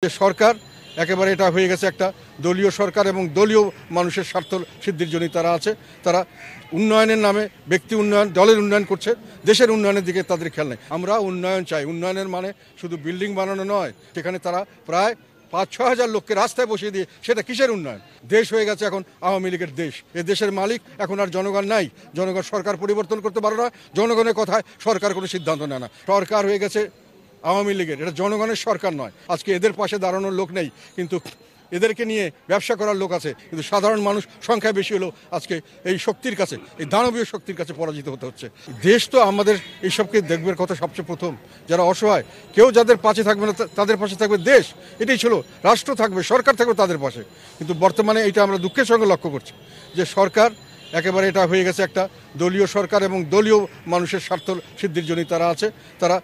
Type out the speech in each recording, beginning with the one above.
যে সরকার একেবারে এটা হয়ে গেছে একটা দলীয় সরকার এবং দলীয় মানুষের স্বার্থ সিদ্ধির জন্য তারা আছে। তারা উন্নয়নের নামে ব্যক্তি উন্নয়ন, দলের উন্নয়ন করছে, দেশের উন্নয়নের দিকে তাদের খেয়াল নেই। আমরা উন্নয়ন চাই। উন্নয়নের মানে শুধু বিল্ডিং বানানো নয়। সেখানে তারা প্রায় ৫-৬ হাজার লোককে রাস্তায় বসিয়ে দিয়ে সেটা কিসের উন্নয়ন? দেশ হয়ে গেছে এখন আওয়ামী লীগের দেশ। এ দেশের মালিক এখন আর জনগণ নাই। জনগণ সরকার পরিবর্তন করতে পারে না। জনগণের কথায় সরকার কোনো সিদ্ধান্ত নেয় না। সরকার হয়ে গেছে আওয়ামী লীগের। এটা জনগণের সরকার নয়। আজকে এদের পাশে দাঁড়ানোর লোক নেই, কিন্তু এদেরকে নিয়ে ব্যবসা করার লোক আছে। কিন্তু সাধারণ মানুষ সংখ্যায় বেশি হলেও আজকে এই শক্তির কাছে, এই দানবীয় শক্তির কাছে পরাজিত হতে হচ্ছে। দেশ তো আমাদের এইসবকে দেখবার কথা সবচেয়ে প্রথম। যারা অসহায়, কেউ যাদের পাশে থাকবে না তাদের পাশে থাকবে দেশ। এটাই ছিল। রাষ্ট্র থাকবে, সরকার থাকবে তাদের পাশে। কিন্তু বর্তমানে এটা আমরা দুঃখের সঙ্গে লক্ষ্য করছি যে সরকার একেবারে এটা হয়ে গেছে একটা দলীয় সরকার এবং দলীয় মানুষের স্বার্থ সিদ্ধির জন্য তারা আছে। তারা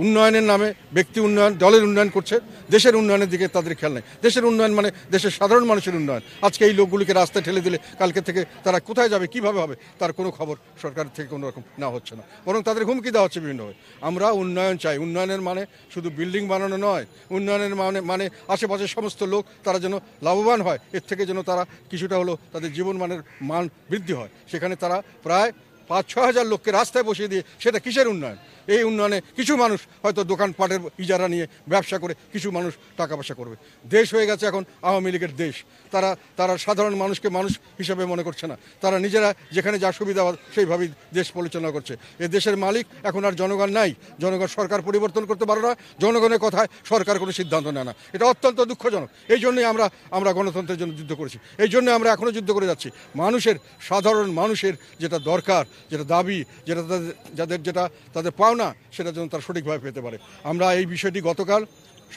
উন্নয়নের নামে ব্যক্তি উন্নয়ন, দলের উন্নয়ন করছে, দেশের উন্নয়নের দিকে তাদের খেয়াল নেই। দেশের উন্নয়ন মানে দেশের সাধারণ মানুষের উন্নয়ন। আজকে এই লোকগুলিকে রাস্তায় ঠেলে দিলে কালকে থেকে তারা কোথায় যাবে, কিভাবে হবে, তার কোনো খবর সরকার থেকে কোনো রকম নেওয়া হচ্ছে না, বরং তাদের হুমকি দেওয়া হচ্ছে বিভিন্নভাবে। আমরা উন্নয়ন চাই। উন্নয়নের মানে শুধু বিল্ডিং বানানো নয়। উন্নয়নের মানে আশেপাশের সমস্ত লোক তারা যেন লাভবান হয়, এর থেকে যেন তারা কিছুটা হলো তাদের জীবনমানের মান বৃদ্ধি হয়। সেখানে তারা প্রায় ৫-৬ হাজার লোককে রাস্তায় বসিয়ে দিয়ে সেটা কিসের উন্নয়ন? এই উন্নয়নে কিছু মানুষ হয়তো দোকানপাটের ইজারা নিয়ে ব্যবসা করে কিছু মানুষ টাকা পয়সা করবে। দেশ হয়ে গেছে এখন আওয়ামী লীগের দেশ। তারা সাধারণ মানুষকে মানুষ হিসাবে মনে করছে না। তারা নিজেরা যেখানে যা সুবিধা সেইভাবেই দেশ পরিচালনা করছে। এ দেশের মালিক এখন আর জনগণ নাই। জনগণ সরকার পরিবর্তন করতে পারে না। জনগণের কথায় সরকার কোনো সিদ্ধান্ত নেয় না। এটা অত্যন্ত দুঃখজনক। এই জন্যই আমরা গণতন্ত্রের জন্য যুদ্ধ করেছি। এই জন্য আমরা এখনও যুদ্ধ করে যাচ্ছি। সাধারণ মানুষের যেটা দরকার, যেটা দাবি, যেটা তাদের পাওনা, সেটা যেন তারা সঠিকভাবে পেতে পারে। আমরা এই বিষয়টি গতকাল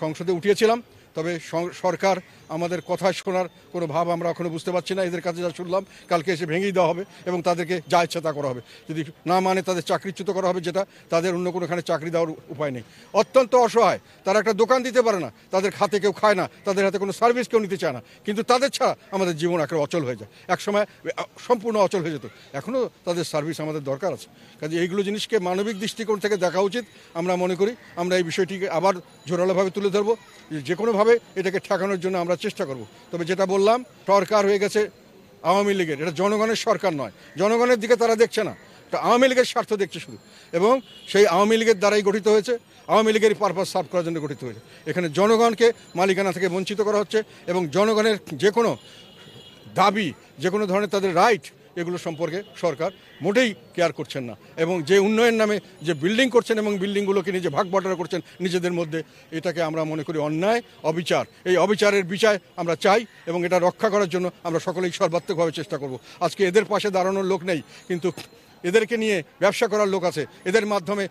সংসদে উঠিয়েছিলাম। তবে সরকার আমাদের কথা শোনার কোনো ভাব আমরা এখনো বুঝতে পারছি না। এদের কাছে যা শুনলাম, কালকে এসে ভেঙেই দেওয়া হবে এবং তাদেরকে যা ইচ্ছা তা করা হবে। যদি না মানে তাদের চাকরিচ্যুত করা হবে, যেটা তাদের অন্য কোনোখানে চাকরি দেওয়ার উপায় নেই। অত্যন্ত অসহায়। তারা একটা দোকান দিতে পারে না, তাদের খাতে কেউ খায় না, তাদের হাতে কোনো সার্ভিস কেউ নিতে চায় না। কিন্তু তাদের ছাড়া আমাদের জীবন একেবারে অচল হয়ে যায়। একসময় সম্পূর্ণ অচল হয়ে যেত। এখনও তাদের সার্ভিস আমাদের দরকার আছে। কাজে এইগুলো জিনিসকে মানবিক দৃষ্টিকোণ থেকে দেখা উচিত। আমরা মনে করি আমরা এই বিষয়টিকে আবার জোরালোভাবে তুলে ধরবো। যে কোনোভাবে এটাকে ঠেকানোর জন্য আমরা চেষ্টা করব। তবে যেটা বললাম, সরকার হয়ে গেছে আওয়ামী লীগের। এটা জনগণের সরকার নয়। জনগণের দিকে তারা দেখছে না, আওয়ামী লীগের স্বার্থ দেখছে শুধু। এবং সেই আওয়ামী লীগের দ্বারাই গঠিত হয়েছে, আওয়ামী লীগের পারপাস সার্ভ করার জন্য গঠিত হয়েছে। এখানে জনগণকে মালিকানা থেকে বঞ্চিত করা হচ্ছে এবং জনগণের যে কোনো দাবি, যে কোনো ধরনের তাদের রাইট, এগুলো সম্পর্কে সরকার মোটেই কেয়ার করছেন না। এবং যে উন্নয়ন নামে যে বিল্ডিং করছেন এবং বিল্ডিংগুলোকে নিজে ভাগ বটরা করছেন নিজেদের মধ্যে, এটাকে আমরা মনে করি অন্যায়, অবিচার। এই অবিচারের বিচার আমরা চাই এবং এটা রক্ষা করার জন্য আমরা সকলেই সর্বাত্মকভাবে চেষ্টা করব। আজকে এদের পাশে দাঁড়ানোর লোক নেই, কিন্তু এদেরকে নিয়ে ব্যবসা করার লোক আছে, এদের মাধ্যমে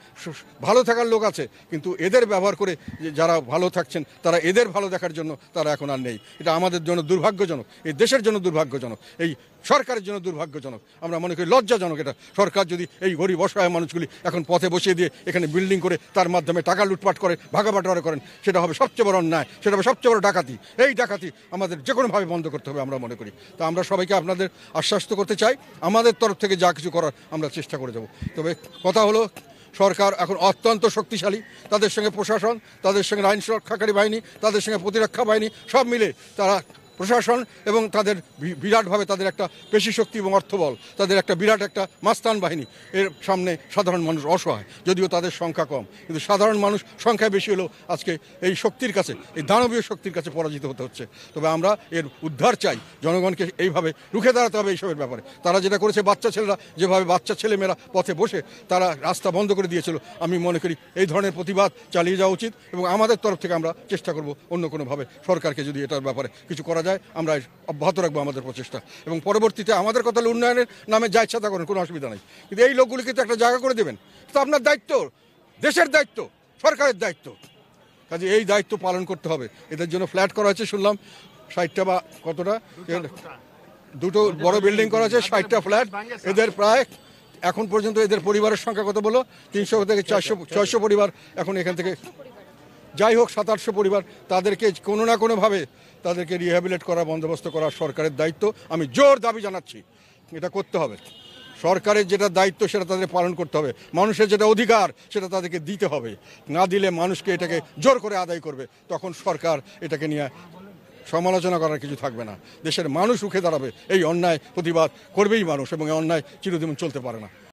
ভালো থাকার লোক আছে। কিন্তু এদের ব্যবহার করে যারা ভালো থাকছেন, তারা এদের ভালো দেখার জন্য তারা এখন আর নেই। এটা আমাদের জন্য দুর্ভাগ্যজনক, এই দেশের জন্য দুর্ভাগ্যজনক, এই সরকারের জন্য দুর্ভাগ্যজনক। আমরা মনে করি লজ্জাজনক এটা। সরকার যদি এই গরিব অসহায় মানুষগুলি এখন পথে বসিয়ে দিয়ে এখানে বিল্ডিং করে তার মাধ্যমে টাকা লুটপাট করে, ভাগাবাটোয়ারা করেন, সেটা হবে সবচেয়ে বড় অন্যায়, সেটা হবে সবচেয়ে বড় ডাকাতি। এই ডাকাতি আমাদের যে কোনোভাবে বন্ধ করতে হবে আমরা মনে করি। তা আমরা সবাইকে আপনাদের আশ্বস্ত করতে চাই, আমাদের তরফ থেকে যা কিছু করার আমরা চেষ্টা করে যাব। তবে কথা হলো, সরকার এখন অত্যন্ত শক্তিশালী। তাদের সঙ্গে প্রশাসন, তাদের সঙ্গে আইন সুরক্ষাকারী বাহিনী, তাদের সঙ্গে প্রতিরক্ষা বাহিনী, সব মিলে তারা প্রশাসন এবং তাদের বিরাটভাবে তাদের একটা পেশি শক্তি এবং অর্থবল, তাদের একটা বিরাট একটা মাস্তান বাহিনী। এর সামনে সাধারণ মানুষ অসহায়। যদিও তাদের সংখ্যা কম, কিন্তু সাধারণ মানুষ সংখ্যায় বেশি হলেও আজকে এই শক্তির কাছে, এই দানবীয় শক্তির কাছে পরাজিত হতে হচ্ছে। তবে আমরা এর উদ্ধার চাই। জনগণকে এইভাবে রুখে দাঁড়াতে হবে এইসবের ব্যাপারে। তারা যেটা করেছে, বাচ্চা ছেলেরা যেভাবে, বাচ্চা ছেলেমেয়েরা পথে বসে তারা রাস্তা বন্ধ করে দিয়েছিল, আমি মনে করি এই ধরনের প্রতিবাদ চালিয়ে যাওয়া উচিত। এবং আমাদের তরফ থেকে আমরা চেষ্টা করব অন্য কোনোভাবে সরকারকে যদি এটার ব্যাপারে কিছু করা যায় আমরা অব্যাহত রাখবো আমাদের প্রচেষ্টা। এবং পরবর্তীতে আমাদের কথা উন্নয়নের নামে যা ইচ্ছা তা করেন, কোনো অসুবিধা নেই। কিন্তু এই লোকগুলিকে তো একটা জায়গা করে দেবেন, তো আপনার দায়িত্ব, দেশের দায়িত্ব, সরকারের দায়িত্ব। কাজে এই দায়িত্ব পালন করতে হবে। এদের জন্য ফ্ল্যাট করা হয়েছে শুনলাম 60টা বা কতটা, দুটো বড় বিল্ডিং করা আছে, 60টা ফ্ল্যাট। এদের প্রায় এখন পর্যন্ত এদের পরিবারের সংখ্যা কত বলো, 300 থেকে 400 পরিবার এখন এখান থেকে, যাই হোক 700-800 পরিবার। তাদেরকে কোনো না কোনোভাবে তাদেরকে রিহ্যাবিলিট করা, বন্দোবস্ত করা সরকারের দায়িত্ব। আমি জোর দাবি জানাচ্ছি, এটা করতে হবে। সরকারের যেটা দায়িত্ব সেটা তাদের পালন করতে হবে, মানুষের যেটা অধিকার সেটা তাদেরকে দিতে হবে। না দিলে মানুষকে এটাকে জোর করে আদায় করবে, তখন সরকার এটাকে নিয়ে সমালোচনা করার কিছু থাকবে না। দেশের মানুষ রুখে দাঁড়াবে, এই অন্যায় প্রতিবাদ করবেই মানুষ, এবং এই অন্যায় চিরদিন চলতে পারে না।